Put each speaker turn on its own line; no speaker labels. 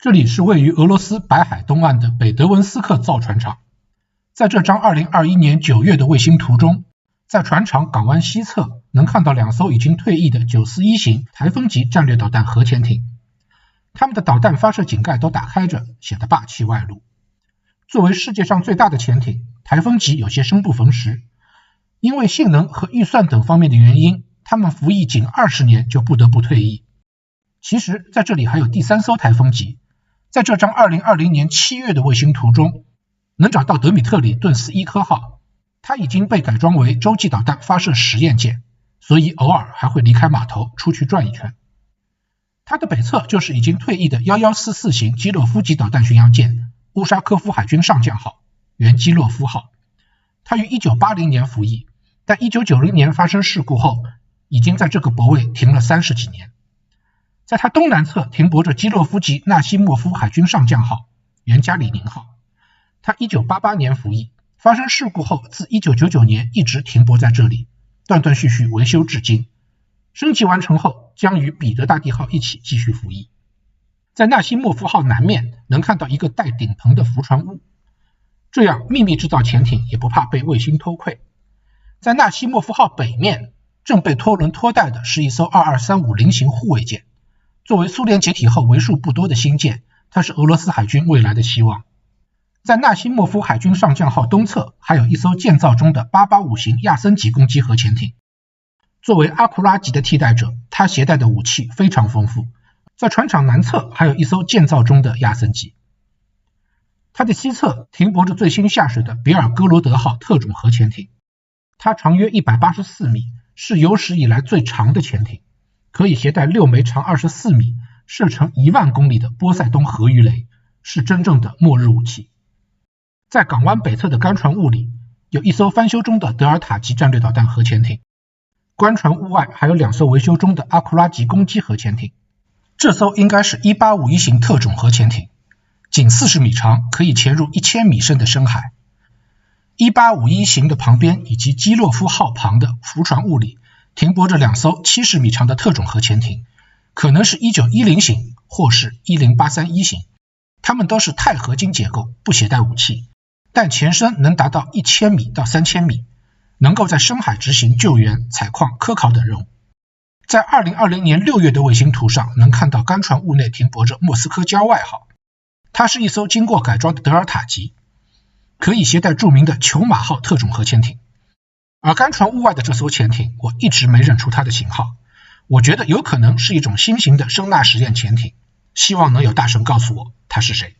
这里是位于俄罗斯白海东岸的北德文斯克造船厂。在这张2021年9月的卫星图中，在船厂港湾西侧能看到2艘已经退役的941型台风级战略导弹核潜艇，它们的导弹发射井盖都打开着，显得霸气外露。作为世界上最大的潜艇，台风级有些生不逢时，因为性能和预算等方面的原因，它们服役仅20年就不得不退役。其实在这里还有第3艘台风级，在这张2020年7月的卫星图中，能找到德米特里顿斯伊科号，它已经被改装为洲际导弹发射实验舰，所以偶尔还会离开码头出去转一圈。它的北侧就是已经退役的1144型基洛夫级导弹巡洋舰乌沙科夫海军上将号，原基洛夫号。它于1980年服役，但1990年发生事故后，已经在这个泊位停了30几年。在它东南侧停泊着基洛夫级纳西莫夫海军上将号，原加里宁号。它1988年服役，发生事故后自1999年一直停泊在这里，断断续续维修至今。升级完成后，将与彼得大帝号一起继续服役。在纳西莫夫号南面能看到一个带顶棚的浮船坞，这样秘密制造潜艇也不怕被卫星偷窥。在纳西莫夫号北面正被拖轮拖带的是一艘22350型护卫舰，作为苏联解体后为数不多的新舰，它是俄罗斯海军未来的希望。在纳西莫夫海军上将号东侧还有一艘建造中的885型亚森级攻击核潜艇，作为阿库拉级的替代者，它携带的武器非常丰富。在船厂南侧还有一艘建造中的亚森级，它的西侧停泊着最新下水的比尔戈罗德号特种核潜艇，它长约184米，是有史以来最长的潜艇，可以携带6枚长24米、射程10000公里的波塞冬核鱼雷，是真正的末日武器。在港湾北侧的干船坞里，有一艘翻修中的德尔塔级战略导弹核潜艇，干船坞外还有2艘维修中的阿库拉级攻击核潜艇。这艘应该是1851型特种核潜艇，仅40米长，可以潜入1000米深的深海。1851型的旁边以及基洛夫号旁的浮船坞里停泊着2艘70米长的特种核潜艇，可能是1910型或是10831型，它们都是钛合金结构，不携带武器，但潜深能达到1000米到3000米，能够在深海执行救援、采矿、科考等任务。在2020年6月的卫星图上能看到干船坞内停泊着莫斯科郊外号，它是一艘经过改装的德尔塔级，可以携带著名的球马号特种核潜艇。而干船坞外的这艘潜艇我一直没认出它的型号，我觉得有可能是一种新型的声纳实验潜艇，希望能有大神告诉我它是谁。